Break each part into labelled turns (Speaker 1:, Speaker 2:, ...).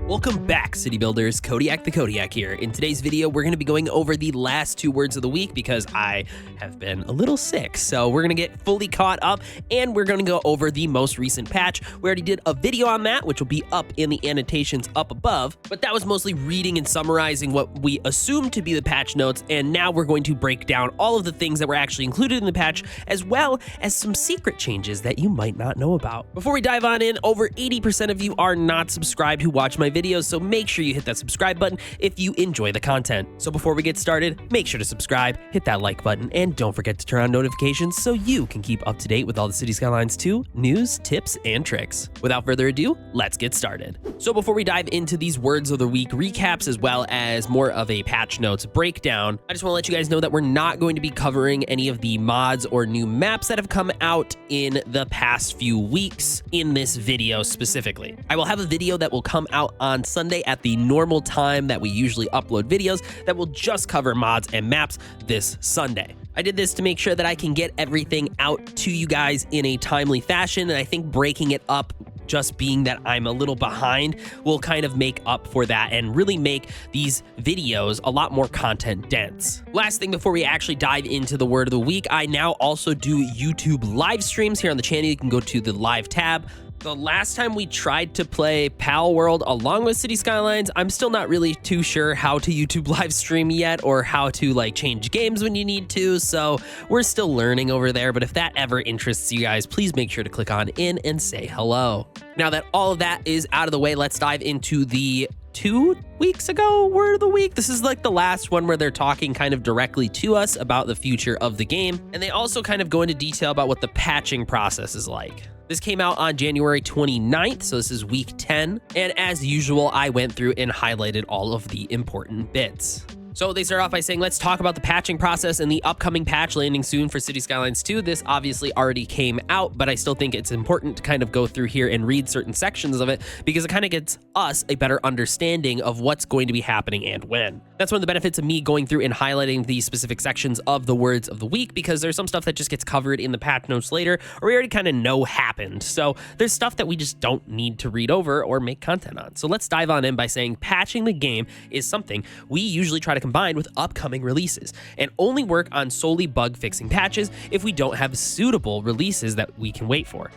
Speaker 1: Welcome back, City Builders. Kodiak the Kodiak here. In today's video, we're going to be going over the last 2 words of the week because I have been a little sick. So we're going to get fully caught up and we're going to go over the most recent patch. We already did a video on that, which will be up in the annotations up above, but that was mostly reading and summarizing what we assumed to be the patch notes. And now we're going to break down all of the things that were actually included in the patch, as well as some secret changes that you might not know about. Before we dive on in, over 80% of you are not subscribed who watch my videos, so make sure you hit that subscribe button if you enjoy the content. So before we get started, make sure to subscribe, hit that like button, and don't forget to turn on notifications so you can keep up to date with all the City Skylines 2 news, tips, and tricks. Without further ado, let's get started. So before we dive into these words of the week recaps, as well as more of a patch notes breakdown, I just want to let you guys know that we're not going to be covering any of the mods or new maps that have come out in the past few weeks in this video specifically. I will have a video that will come out on Sunday at the normal time that we usually upload videos that will just cover mods and maps this Sunday. I did this to make sure that I can get everything out to you guys in a timely fashion, and I think breaking it up, just being that I'm a little behind, will kind of make up for that and really make these videos a lot more content dense. Last thing before we actually dive into the word of the week, I now also do YouTube live streams here on the channel. You can go to the live tab. The last time we tried to play Pal World along with City Skylines, I'm still not really too sure how to YouTube live stream yet, or how to like change games when you need to, so we're still learning over there. But if that ever interests you guys, please make sure to click on in and say hello. Now that all of that is out of the way, let's dive into the 2 weeks ago word of the week. This is like the last one where they're talking kind of directly to us about the future of the game, and they also kind of go into detail about what the patching process is like. This came out on January 29th, so this is week 10, and as usual, I went through and highlighted all of the important bits. So they start off by saying, let's talk about the patching process and the upcoming patch landing soon for City Skylines 2. This obviously already came out, but I still think it's important to kind of go through here and read certain sections of it because it kind of gets us a better understanding of what's going to be happening and when. That's one of the benefits of me going through and highlighting these specific sections of the words of the week, because there's some stuff that just gets covered in the patch notes later, or we already kind of know happened. So there's stuff that we just don't need to read over or make content on. So let's dive on in by saying patching the game is something we usually try to combined with upcoming releases and only work on solely bug fixing patches if we don't have suitable releases that we can wait for.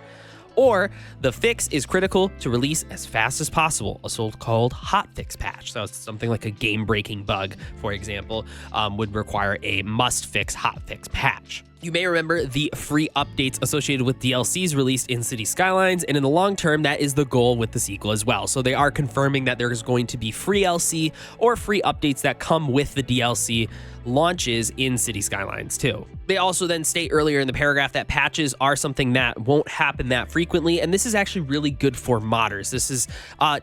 Speaker 1: Or the fix is critical to release as fast as possible, a so-called hotfix patch. So something like a game-breaking bug, for example, would require a must-fix hotfix patch. You may remember the free updates associated with DLCs released in City Skylines, and in the long term, that is the goal with the sequel as well. So they are confirming that there's going to be free LC or free updates that come with the DLC launches in City Skylines 2. They also then state earlier in the paragraph that patches are something that won't happen that frequently, and this is actually really good for modders. This is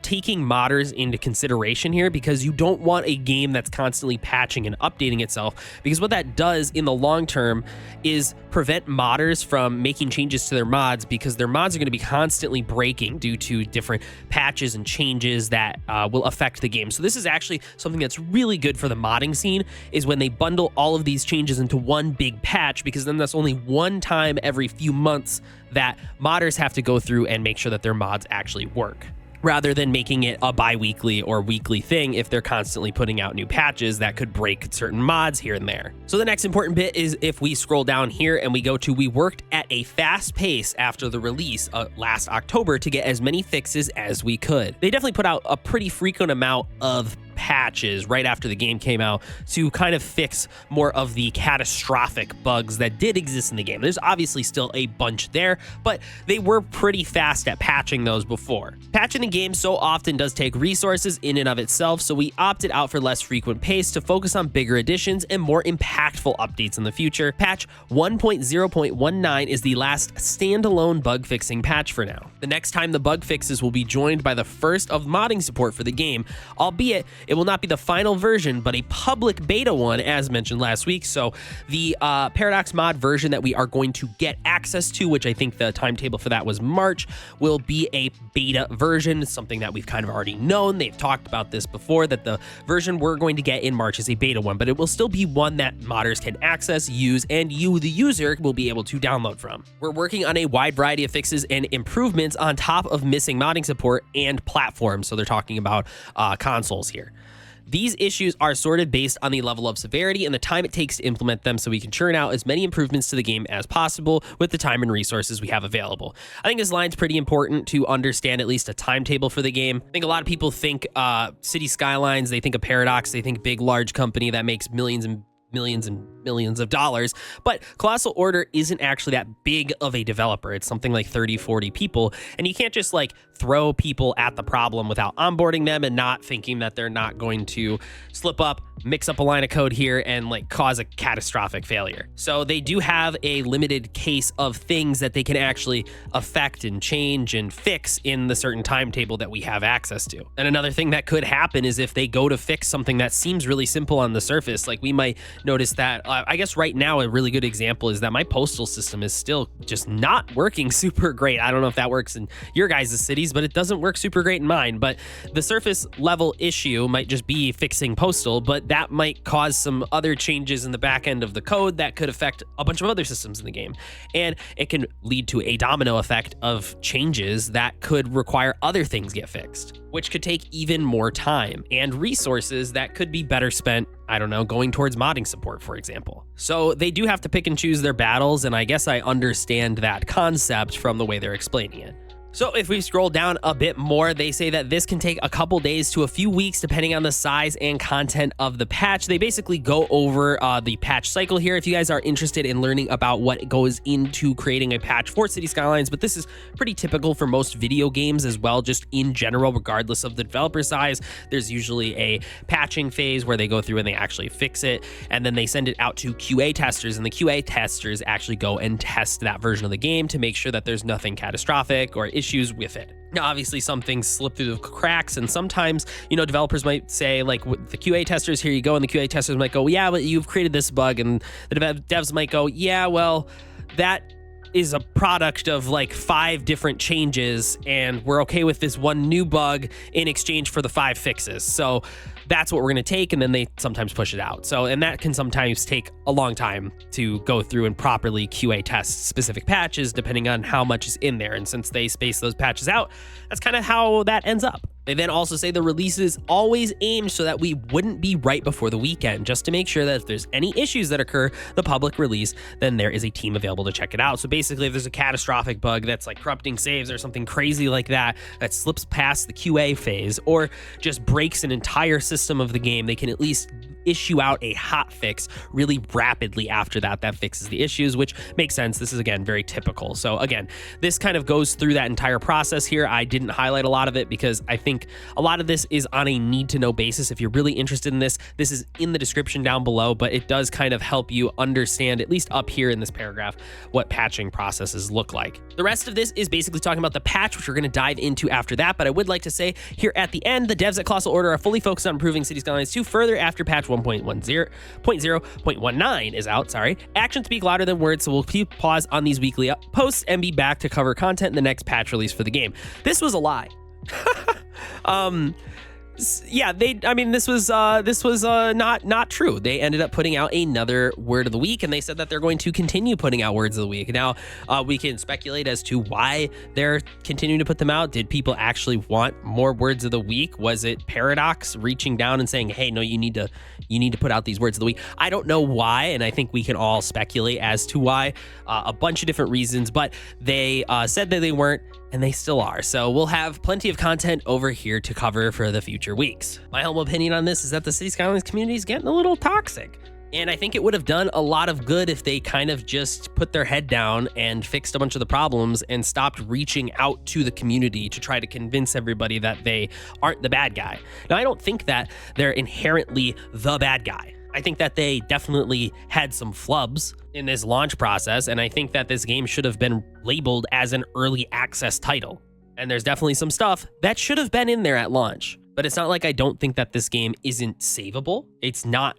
Speaker 1: taking modders into consideration here, because you don't want a game that's constantly patching and updating itself, because what that does in the long term is prevent modders from making changes to their mods, because their mods are going to be constantly breaking due to different patches and changes that will affect the game. So this is actually something that's really good for the modding scene, is when they bundle all of these changes into one big patch, because then that's only one time every few months that modders have to go through and make sure that their mods actually work, rather than making it a bi-weekly or weekly thing if they're constantly putting out new patches that could break certain mods here and there. So the next important bit is if we scroll down here and we go to, we worked at a fast pace after the release last October to get as many fixes as we could. They definitely put out a pretty frequent amount of patches right after the game came out to kind of fix more of the catastrophic bugs that did exist in the game. There's obviously still a bunch there, but they were pretty fast at patching those before. Patching the game so often does take resources in and of itself, so we opted out for less frequent pace to focus on bigger additions and more impactful updates in the future. Patch 1.0.19 is the last standalone bug fixing patch for now. The next time the bug fixes will be joined by the first of modding support for the game, albeit It will not be the final version, but a public beta one, as mentioned last week. So the PDX mod version that we are going to get access to, which I think the timetable for that was March, will be a beta version, something that we've kind of already known. They've talked about this before, that the version we're going to get in March is a beta one, but it will still be one that modders can access, use, and you, the user, will be able to download from. We're working on a wide variety of fixes and improvements on top of missing modding support and platforms. So they're talking about consoles here. These issues are sorted based on the level of severity and the time it takes to implement them, so we can churn out as many improvements to the game as possible with the time and resources we have available. I think this line's pretty important to understand at least a timetable for the game. I think a lot of people think City Skylines, they think of Paradox, they think big, large company that makes millions and millions of dollars, but Colossal Order isn't actually that big of a developer. It's something like 30, 40 people, and you can't just like throw people at the problem without onboarding them and not thinking that they're not going to slip up, mix up a line of code here, and like cause a catastrophic failure. So they do have a limited case of things that they can actually affect and change and fix in the certain timetable that we have access to. And another thing that could happen is if they go to fix something that seems really simple on the surface, like we might notice that, I guess right now a really good example is that my postal system is still just not working super great. I don't know if that works in your guys' cities, but it doesn't work super great in mine. But the surface level issue might just be fixing postal, but that might cause some other changes in the back end of the code that could affect a bunch of other systems in the game. And it can lead to a domino effect of changes that could require other things get fixed, which could take even more time and resources that could be better spent, I don't know, going towards modding support, for example. So they do have to pick and choose their battles, and I guess I understand that concept from the way they're explaining it. So if we scroll down a bit more, they say that this can take a couple days to a few weeks depending on the size and content of the patch. They basically go over the patch cycle here if you guys are interested in learning about what goes into creating a patch for City Skylines, but this is pretty typical for most video games as well, just in general, regardless of the developer size. There's usually a patching phase where they go through and they actually fix it, and then they send it out to QA testers, and the QA testers actually go and test that version of the game to make sure that there's nothing catastrophic or issues with it. Now, obviously, some things slip through the cracks, and sometimes, you know, developers might say, like, with the QA testers, here you go, and the QA testers might go, yeah, but you've created this bug, and the devs might go, yeah, well, that is a product of like 5 different changes, and we're okay with this one new bug in exchange for the 5 fixes. So that's what we're going to take, and then they sometimes push it out. So, and that can sometimes take a long time to go through and properly QA test specific patches depending on how much is in there. And since they space those patches out, that's kind of how that ends up. They then also say the release is always aimed so that we wouldn't be right before the weekend, just to make sure that if there's any issues that occur, the public release, then there is a team available to check it out. So basically, if there's a catastrophic bug that's like corrupting saves or something crazy like that, that slips past the QA phase or just breaks an entire system of the game, they can at least issue out a hot fix really rapidly after that fixes the issues, which makes sense. This is, again, very typical. So again, this kind of goes through that entire process here. I didn't highlight a lot of it because I think a lot of this is on a need-to-know basis. If you're really interested in this, this is in the description down below, but it does kind of help you understand, at least up here in this paragraph, what patching processes look like. The rest of this is basically talking about the patch, which we're going to dive into after that, but I would like to say here at the end, the devs at Colossal Order are fully focused on improving City Skylines 2 further after patch 1.0.19 is out. Actions speak louder than words, so we'll keep pause on these weekly posts and be back to cover content in the next patch release for the game. This was a lie. Yeah, this was not true. They ended up putting out another word of the week, and they said that they're going to continue putting out words of the week. Now, we can speculate as to why they're continuing to put them out. Did people actually want more words of the week? Was it Paradox reaching down and saying, hey, no, you need to put out these words of the week? I don't know why, and I think we can all speculate as to why. A bunch of different reasons, but they said that they weren't, and they still are. So we'll have plenty of content over here to cover for the future weeks. My humble opinion on this is that the City Skylines community is getting a little toxic. And I think it would have done a lot of good if they kind of just put their head down and fixed a bunch of the problems and stopped reaching out to the community to try to convince everybody that they aren't the bad guy. Now, I don't think that they're inherently the bad guy. I think that they definitely had some flubs in this launch process, and I think that this game should have been labeled as an early access title. And there's definitely some stuff that should have been in there at launch. But it's not like I don't think that this game isn't savable. It's not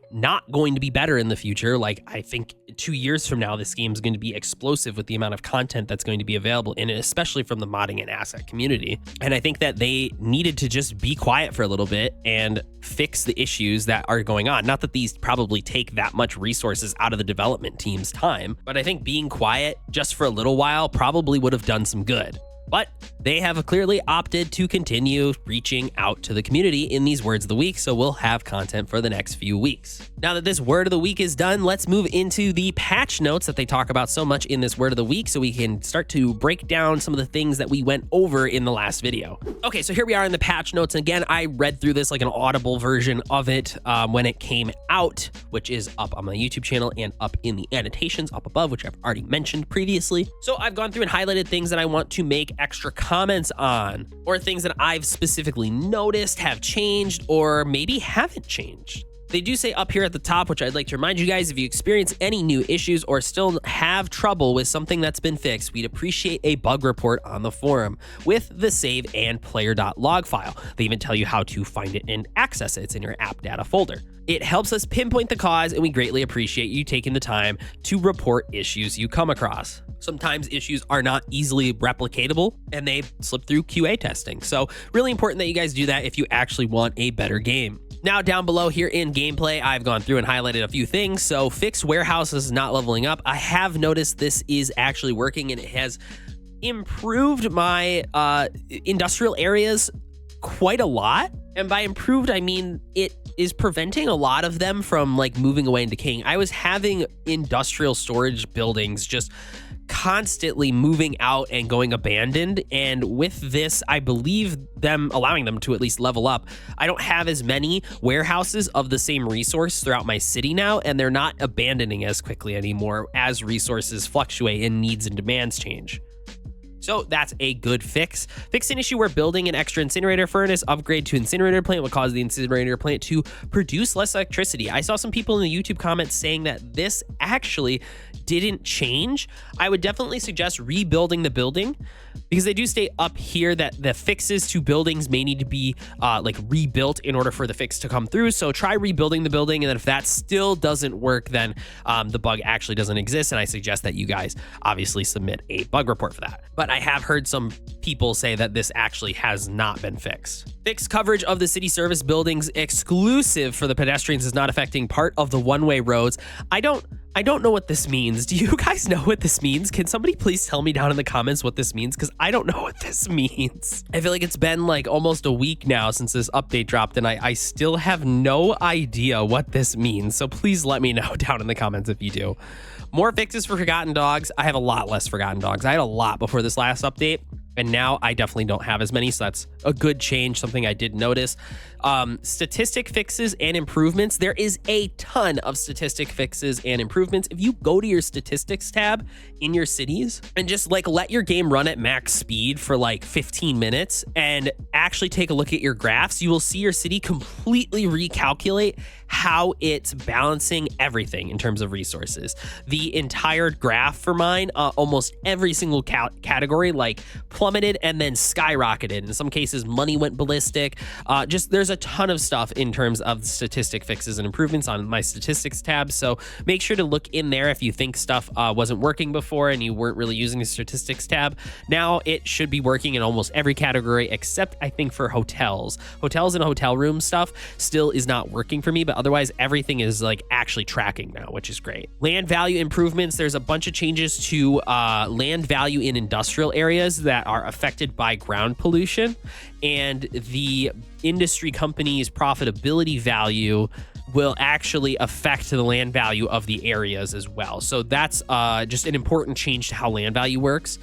Speaker 1: going to be better in the future. Like, I think 2 years from now, this game is going to be explosive with the amount of content that's going to be available in it, especially from the modding and asset community. And I think that they needed to just be quiet for a little bit and fix the issues that are going on. Not that these probably take that much resources out of the development team's time, but I think being quiet just for a little while probably would have done some good. But they have clearly opted to continue reaching out to the community in these words of the week, so we'll have content for the next few weeks. Now that this word of the week is done, let's move into the patch notes that they talk about so much in this word of the week so we can start to break down some of the things that we went over in the last video. Okay, so here we are in the patch notes. Again, I read through this like an audible version of it when it came out, which is up on my YouTube channel and up in the annotations up above, which I've already mentioned previously. So I've gone through and highlighted things that I want to make extra comments on, or things that I've specifically noticed have changed or maybe haven't changed. They do say up here at the top, which I'd like to remind you guys, if you experience any new issues or still have trouble with something that's been fixed, we'd appreciate a bug report on the forum with the save and player.log file. They even tell you how to find it and access it. It's in your app data folder. It helps us pinpoint the cause, and we greatly appreciate you taking the time to report issues you come across. Sometimes issues are not easily replicatable and they slip through QA testing. So really important that you guys do that if you actually want a better game. Now down below here in gameplay, I've gone through and highlighted a few things. So fix warehouses not leveling up. I have noticed this is actually working and it has improved my industrial areas quite a lot. And by improved, I mean it is preventing a lot of them from like moving away and decaying. I was having industrial storage buildings just constantly moving out and going abandoned, and with this I believe them allowing them to at least level up, I don't have as many warehouses of the same resource throughout my city now, and they're not abandoning as quickly anymore as resources fluctuate and needs and demands change. So that's a good fix. Fix an issue where building an extra incinerator furnace upgrade to incinerator plant will cause the incinerator plant to produce less electricity. I saw some people in the YouTube comments saying that this actually didn't change. I would definitely suggest rebuilding the building, because they do state up here that the fixes to buildings may need to be like rebuilt in order for the fix to come through. So try rebuilding the building, and then if that still doesn't work, then the bug actually doesn't exist, and I suggest that you guys obviously submit a bug report for that. But I have heard some people say that this actually has not been fixed. Fixed coverage of the city service buildings exclusive for the pedestrians is not affecting part of the one-way roads. I don't know what this means. Do you guys know what this means? Can somebody please tell me down in the comments what this means? Because I don't know what this means. I feel like it's been like almost a week now since this update dropped, and I still have no idea what this means. So please let me know down in the comments if you do. More fixes for Forgotten Dogs. I have a lot less Forgotten Dogs. I had a lot before this last update, and now I definitely don't have as many, so that's a good change, something I did notice. Statistic fixes and improvements. There is a ton of statistic fixes and improvements. If you go to your statistics tab in your cities and just like let your game run at max speed for like 15 minutes and actually take a look at your graphs, you will see your city completely recalculate how it's balancing everything in terms of resources. The entire graph for mine, almost every single category like plummeted and then skyrocketed. In some cases, money went ballistic. Just there's a ton of stuff in terms of statistic fixes and improvements on my statistics tab. So make sure to look in there if you think stuff wasn't working before and you weren't really using the statistics tab. Now it should be working in almost every category except I think for hotels. Hotels and hotel room stuff still is not working for me, but otherwise everything is like actually tracking now, which is great. Land value improvements. There's a bunch of changes to land value in industrial areas that are affected by ground pollution, and the industry company's profitability value will actually affect the land value of the areas as well. So that's just an important change to how land value works.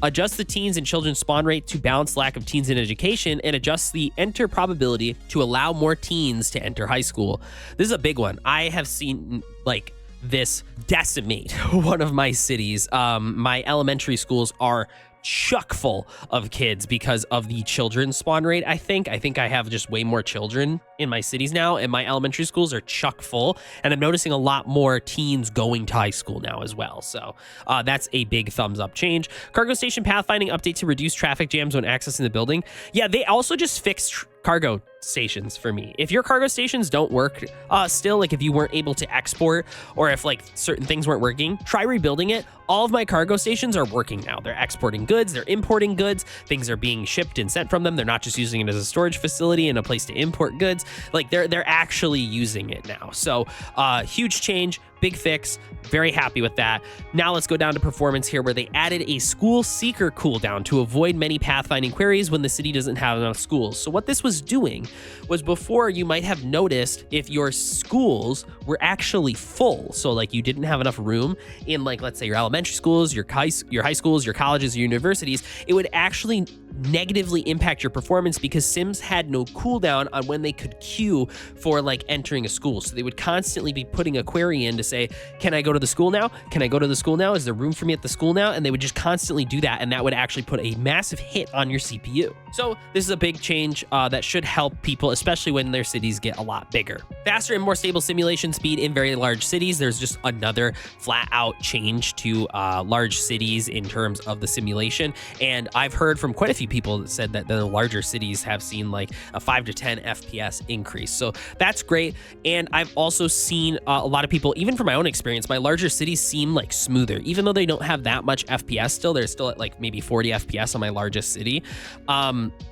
Speaker 1: Adjust the teens and children's spawn rate to balance lack of teens in education, and adjust the enter probability to allow more teens to enter high school. This is a big one. I have seen like this decimate one of my cities. My elementary schools are chock full of kids because of the children's spawn rate. I think I have just way more children in my cities now, and my elementary schools are chock full, and I'm noticing a lot more teens going to high school now as well. So that's a big thumbs up change. Cargo station pathfinding update to reduce traffic jams when accessing the building. Yeah, they also just fixed cargo stations for me. If your cargo stations don't work still, like if you weren't able to export or if like certain things weren't working, try rebuilding it. All of my cargo stations are working now. They're exporting goods, they're importing goods, things are being shipped and sent from them. They're not just using it as a storage facility and a place to import goods. Like they're actually using it now. So huge change, big fix, very happy with that. Now let's go down to performance here, where they added a school seeker cooldown to avoid many pathfinding queries when the city doesn't have enough schools. So what this was doing was, before, you might have noticed if your schools were actually full, so like you didn't have enough room in, like, let's say your elementary schools, your high schools, your colleges, your universities, it would actually negatively impact your performance because Sims had no cooldown on when they could queue for like entering a school. So they would constantly be putting a query in to say, can I go to the school now? Can I go to the school now? Is there room for me at the school now? And they would just constantly do that, and that would actually put a massive hit on your CPU. So this is a big change that should help people, especially when their cities get a lot bigger. Faster and more stable simulation speed in very large cities. There's just another flat out change to large cities in terms of the simulation. And I've heard from quite a few people that said that the larger cities have seen like a 5 to 10 FPS increase. So that's great. And I've also seen a lot of people, even from my own experience, my larger cities seem like smoother, even though they don't have that much FPS still. They're still at like maybe 40 FPS on my largest city.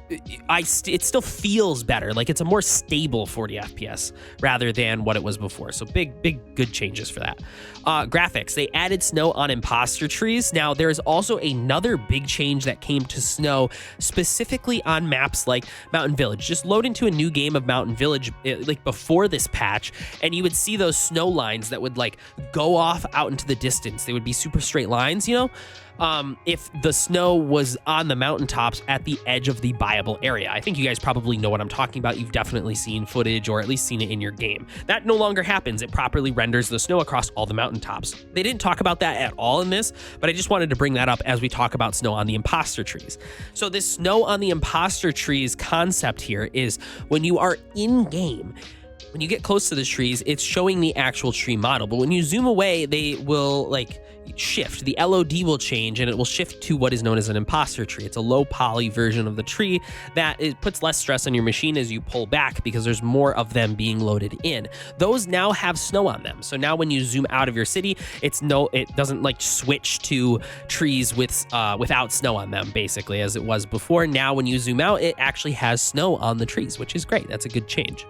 Speaker 1: It still feels better. Like it's a more stable 40 FPS rather than what it was before. So big good changes for that. Graphics, they added snow on imposter trees. Now there's also another big change that came to snow specifically on maps like Mountain Village. Just load into a new game of Mountain Village like before this patch, and you would see those snow lines that would like go off out into the distance. They would be super straight lines, you know? If the snow was on the mountaintops at the edge of the buyable area. I think you guys probably know what I'm talking about. You've definitely seen footage or at least seen it in your game. That no longer happens. It properly renders the snow across all the mountaintops. They didn't talk about that at all in this, but I just wanted to bring that up as we talk about snow on the imposter trees. So this snow on the imposter trees concept here is when you are in game, when you get close to the trees, it's showing the actual tree model. But when you zoom away, they will like shift. The LOD will change and it will shift to what is known as an imposter tree. It's a low poly version of the tree that it puts less stress on your machine as you pull back because there's more of them being loaded in. Those now have snow on them. So now when you zoom out of your city, it doesn't like switch to trees without snow on them, basically, as it was before. Now when you zoom out, it actually has snow on the trees, which is great. That's a good change.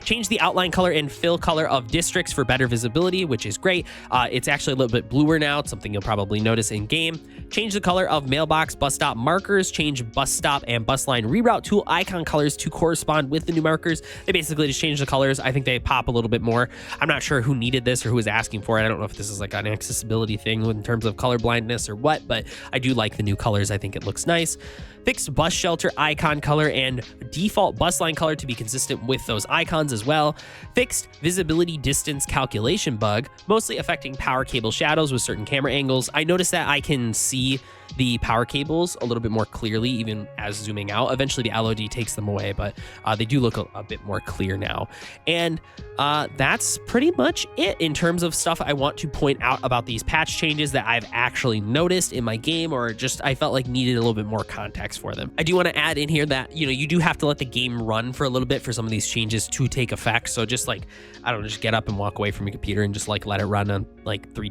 Speaker 1: Change the outline color and fill color of districts for better visibility, which is great. It's actually a little bit bluer now. It's something you'll probably notice in game. Change the color of mailbox, bus stop markers. Change bus stop and bus line reroute tool icon colors to correspond with the new markers. They basically just change the colors. I think they pop a little bit more. I'm not sure who needed this or who was asking for it. I don't know if this is like an accessibility thing in terms of color blindness or what, but I do like the new colors. I think it looks nice. Fixed bus shelter icon color and default bus line color to be consistent with those icons as well. Fixed visibility distance calculation bug, mostly affecting power cable shadows with certain camera angles. I noticed that I can see the power cables a little bit more clearly even as zooming out. Eventually the LOD takes them away, but they do look a bit more clear now. And that's pretty much it in terms of stuff I want to point out about these patch changes that I've actually noticed in my game, or just I felt like needed a little bit more context for them. I do want to add in here that, you know, you do have to let the game run for a little bit for some of these changes to take effect. So just like, I don't know, just get up and walk away from your computer and just like let it run on like 4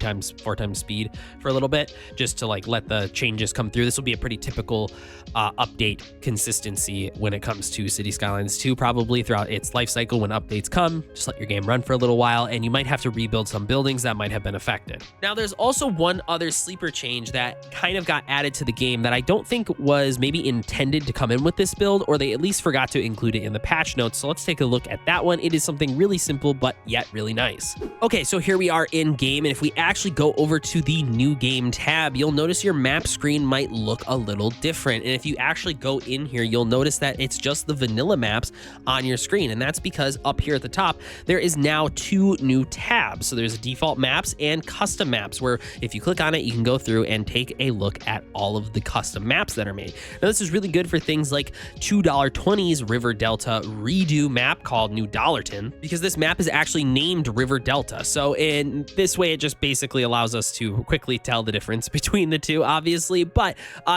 Speaker 1: times speed for a little bit, just to like let the changes come through. This will be a pretty typical update consistency when it comes to City Skylines 2, probably throughout its life cycle. When updates come, just let your game run for a little while, and you might have to rebuild some buildings that might have been affected. Now, there's also one other sleeper change that kind of got added to the game that I don't think was maybe intended to come in with this build, or they at least forgot to include it in the patch notes. So let's take a look at that one. It is something really simple, but yet really nice. Okay, so here we are in game, and if we actually go over to the new game tab, you'll notice your map screen might look a little different. And if you actually go in here, you'll notice that it's just the vanilla maps on your screen. And that's because up here at the top, there is now 2 new tabs. So there's default maps and custom maps, where if you click on it, you can go through and take a look at all of the custom maps that are made. Now, this is really good for things like $2.20's River Delta redo map called New Dollarton, because this map is actually named River Delta. So in this way, it just basically allows us to quickly tell the difference between the two, obviously. previously, but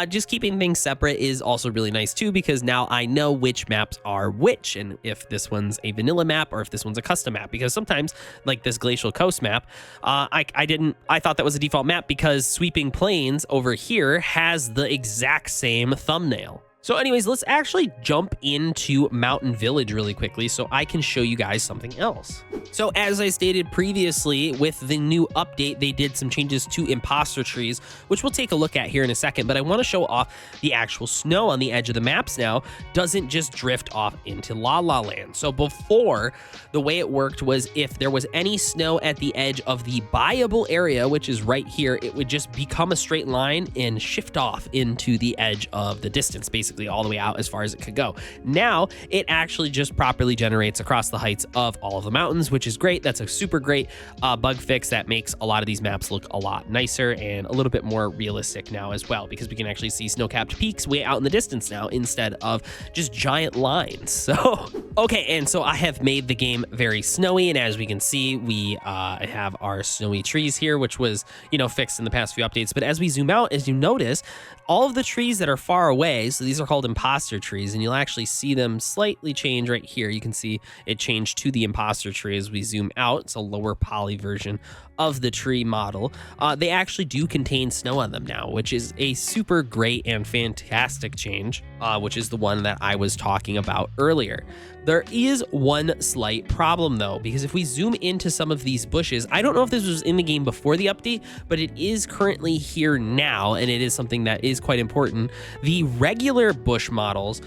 Speaker 1: just keeping things separate is also really nice too, because now I know which maps are which, and if this one's a vanilla map or if this one's a custom map, because sometimes, like this Glacial Coast map, I thought that was a default map because Sweeping Plains over here has the exact same thumbnail. So anyways, let's actually jump into Mountain Village really quickly so I can show you guys something else. So as I stated previously, with the new update, they did some changes to imposter trees, which we'll take a look at here in a second, but I want to show off the actual snow on the edge of the maps now doesn't just drift off into La La Land. So before, the way it worked was if there was any snow at the edge of the buyable area, which is right here, it would just become a straight line and shift off into the edge of the distance, basically all the way out as far as it could go. Now it actually just properly generates across the heights of all of the mountains, which is great. That's a super great bug fix that makes a lot of these maps look a lot nicer and a little bit more realistic now as well, because we can actually see snow-capped peaks way out in the distance now instead of just giant lines. So okay, and so I have made the game very snowy, and as we can see, we have our snowy trees here, which was, you know, fixed in the past few updates. But as we zoom out, as you notice, all of the trees that are far away, so these are called imposter trees, and you'll actually see them slightly change right here. You can see it changed to the imposter tree as we zoom out. It's a lower poly version of the tree model. They actually do contain snow on them now, which is a super great and fantastic change, which is the one that I was talking about earlier. There is one slight problem though, because if we zoom into some of these bushes, I don't know if this was in the game before the update, but it is currently here now, and it is something that is quite important. The regular bush models,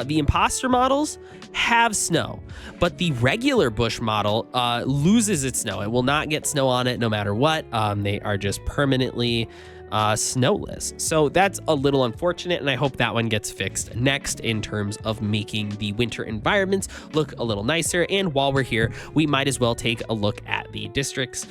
Speaker 1: the imposter models have snow, but the regular bush model loses its snow. It will not get snow on it no matter what. They are just permanently snowless. So that's a little unfortunate, and I hope that one gets fixed next in terms of making the winter environments look a little nicer. And while we're here, we might as well take a look at the districts,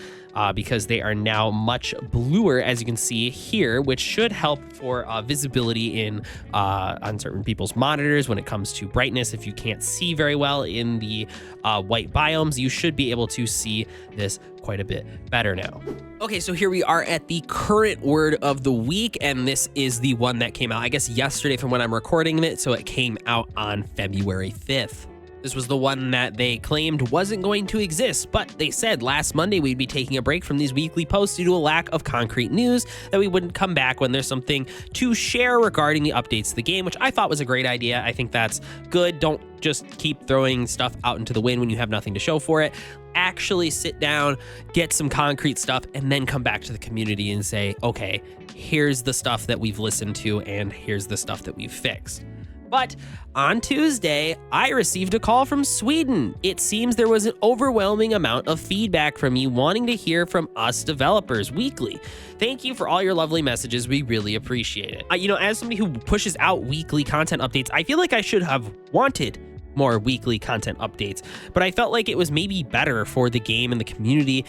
Speaker 1: because they are now much bluer, as you can see here, which should help for visibility in on certain people's monitors when it comes to brightness. If you can't see very well in the white biomes, you should be able to see this quite a bit better now. Okay, so here we are at the current word of the week, and this is the one that came out, I guess, yesterday from when I'm recording it, so it came out on February 5th. This was the one that they claimed wasn't going to exist, but they said last Monday we'd be taking a break from these weekly posts due to a lack of concrete news, that we wouldn't come back when there's something to share regarding the updates to the game, which I thought was a great idea. I think that's good. Don't just keep throwing stuff out into the wind when you have nothing to show for it. Actually sit down, get some concrete stuff, and then come back to the community and say, okay, here's the stuff that we've listened to and here's the stuff that we've fixed. But on Tuesday, I received a call from Sweden. It seems there was an overwhelming amount of feedback from you wanting to hear from us developers weekly. Thank you for all your lovely messages. We really appreciate it. You know, as somebody who pushes out weekly content updates, I feel like I should have wanted more weekly content updates, but I felt like it was maybe better for the game and the community,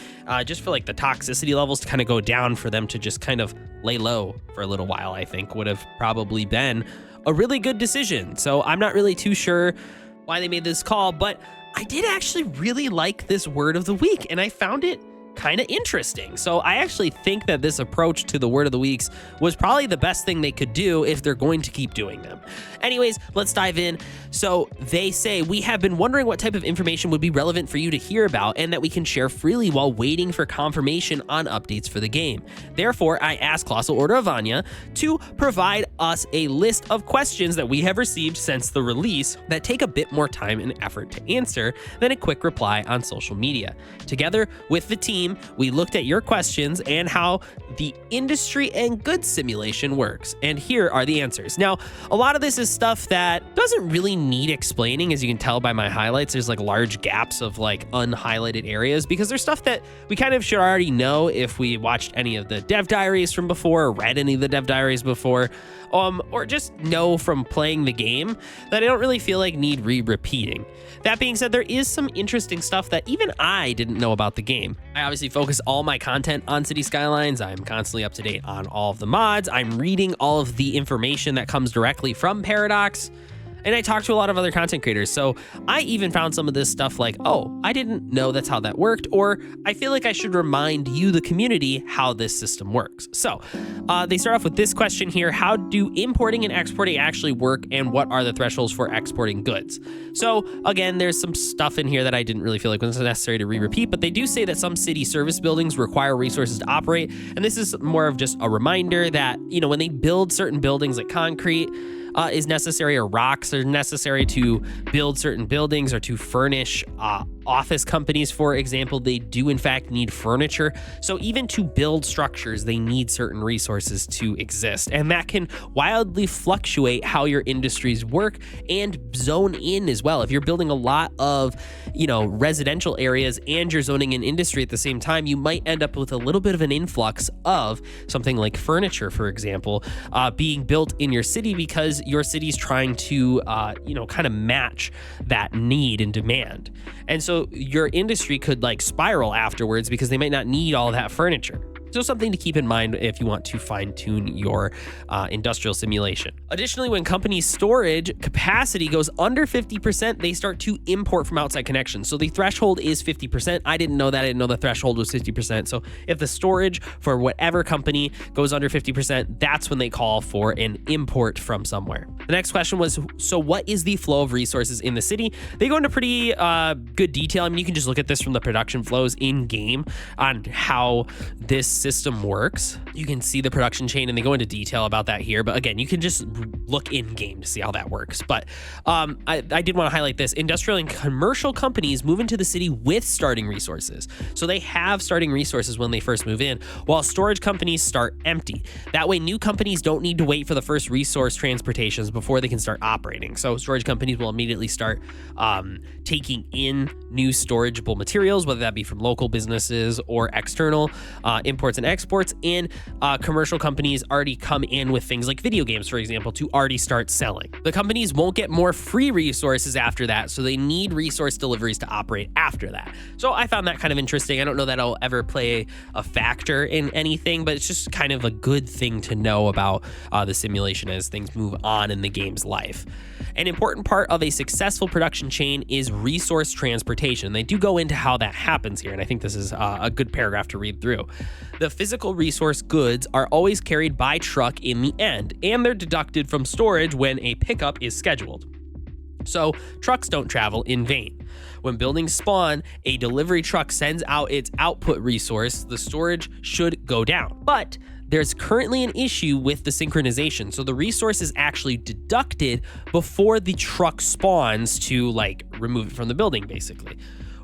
Speaker 1: just for like the toxicity levels to kind of go down, for them to just kind of lay low for a little while. I think would have probably been a really good decision. So I'm not really too sure why they made this call, but I did actually really like this word of the week, and I found it kind of interesting. So I actually think that this approach to the word of the weeks was probably the best thing they could do if they're going to keep doing them. Anyways, let's dive in. So they say, we have been wondering what type of information would be relevant for you to hear about and that we can share freely while waiting for confirmation on updates for the game. Therefore, I asked Colossal Order of Anya to provide us a list of questions that we have received since the release that take a bit more time and effort to answer than a quick reply on social media. Together with the team, we looked at your questions and how the industry and goods simulation works, and here are the answers. Now, a lot of this is stuff that doesn't really need explaining. As you can tell by my highlights, there's like large gaps of like unhighlighted areas, because there's stuff that we kind of should already know if we watched any of the dev diaries from before, or read any of the dev diaries before, or just know from playing the game, that I don't really feel like need repeating. That being said, there is some interesting stuff that even I didn't know about the game. I obviously focus all my content on City Skylines. I'm constantly up to date on all of the mods. I'm reading all of the information that comes directly from Paradox. And I talked to a lot of other content creators, so I even found some of this stuff like, oh, I didn't know that's how that worked, or I feel like I should remind you, the community, how this system works. So they start off with this question here: how do importing and exporting actually work, and what are the thresholds for exporting goods? So again, there's some stuff in here that I didn't really feel like was necessary to re-repeat, but they do say that some city service buildings require resources to operate, and this is more of just a reminder that, you know, when they build certain buildings like concrete is necessary, or rocks are necessary to build certain buildings or to furnish office companies, for example, they do in fact need furniture. So even to build structures, they need certain resources to exist. And that can wildly fluctuate how your industries work and zone in as well. If you're building a lot of, you know, residential areas and you're zoning in industry at the same time, you might end up with a little bit of an influx of something like furniture, for example, being built in your city because your city's trying to, you know, kind of match that need and demand. And so your industry could like spiral afterwards because they might not need all that furniture. So something to keep in mind if you want to fine tune your industrial simulation. Additionally, when companies' storage capacity goes under 50%, they start to import from outside connections. So the threshold is 50%. I didn't know that. I didn't know the threshold was 50%. So if the storage for whatever company goes under 50%, that's when they call for an import from somewhere. The next question was, so what is the flow of resources in the city? They go into pretty good detail. I mean, you can just look at this from the production flows in game on how this system works. You can see the production chain, and they go into detail about that here. But again, you can just look in game to see how that works. But I did want to highlight this. Industrial and commercial companies move into the city with starting resources. So they have starting resources when they first move in, while storage companies start empty. That way, new companies don't need to wait for the first resource transportations before they can start operating. So storage companies will immediately start taking in new storageable materials, whether that be from local businesses or external imports and exports, and commercial companies already come in with things like video games, for example, to already start selling. The companies won't get more free resources after that, so they need resource deliveries to operate after that. So I found that kind of interesting. I don't know that I'll ever play a factor in anything, but it's just kind of a good thing to know about the simulation as things move on in the game's life. An important part of a successful production chain is resource transportation. They do go into how that happens here, and I think this is a good paragraph to read through. The physical resource goods are always carried by truck in the end, and they're deducted from storage when a pickup is scheduled. So trucks don't travel in vain. When buildings spawn, a delivery truck sends out its output resource. The storage should go down. But there's currently an issue with the synchronization. So the resource is actually deducted before the truck spawns to like remove it from the building, basically.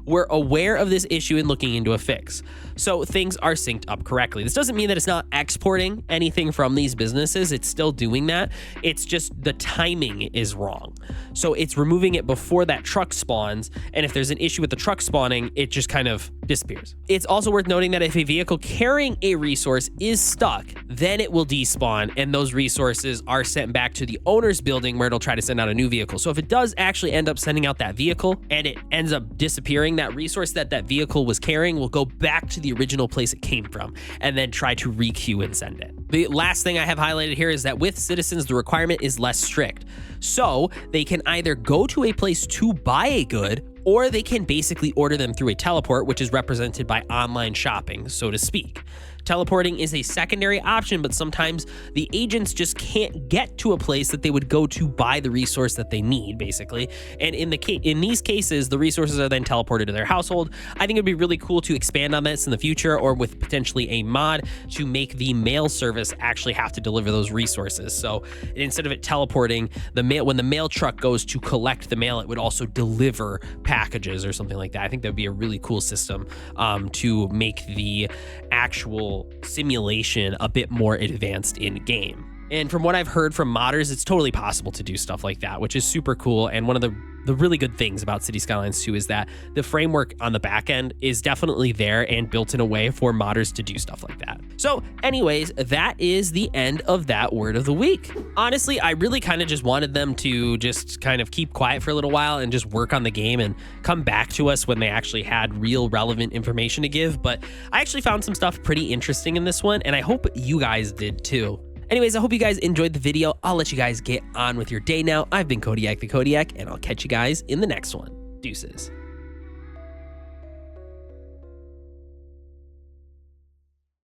Speaker 1: We're aware of this issue and looking into a fix. So things are synced up correctly. This doesn't mean that it's not exporting anything from these businesses. It's still doing that. It's just the timing is wrong. So it's removing it before that truck spawns. And if there's an issue with the truck spawning, it just kind of disappears. It's also worth noting that if a vehicle carrying a resource is stuck, then it will despawn, and those resources are sent back to the owner's building where it'll try to send out a new vehicle. So if it does actually end up sending out that vehicle and it ends up disappearing, that resource that vehicle was carrying will go back to the original place it came from and then try to re-queue and send it. The last thing I have highlighted here is that with citizens, the requirement is less strict. So they can either go to a place to buy a good, or they can basically order them through a teleport, which is represented by online shopping, so to speak. Teleporting is a secondary option, but sometimes the agents just can't get to a place that they would go to buy the resource that they need, basically. And in these cases, the resources are then teleported to their household. I think it'd be really cool to expand on this in the future, or with potentially a mod to make the mail service actually have to deliver those resources. So instead of it teleporting the mail, when the mail truck goes to collect the mail, it would also deliver packages or something like that. I think that'd be a really cool system to make the actual simulation a bit more advanced in game. And from what I've heard from modders, it's totally possible to do stuff like that, which is super cool. And one of the really good things about City Skylines 2 is that the framework on the back end is definitely there and built in a way for modders to do stuff like that. So anyways, that is the end of that word of the week. Honestly, I really kind of just wanted them to just kind of keep quiet for a little while and just work on the game and come back to us when they actually had real relevant information to give. But I actually found some stuff pretty interesting in this one, and I hope you guys did too. Anyways, I hope you guys enjoyed the video. I'll let you guys get on with your day now. I've been Kodiak the Kodiak, and I'll catch you guys in the next one. Deuces.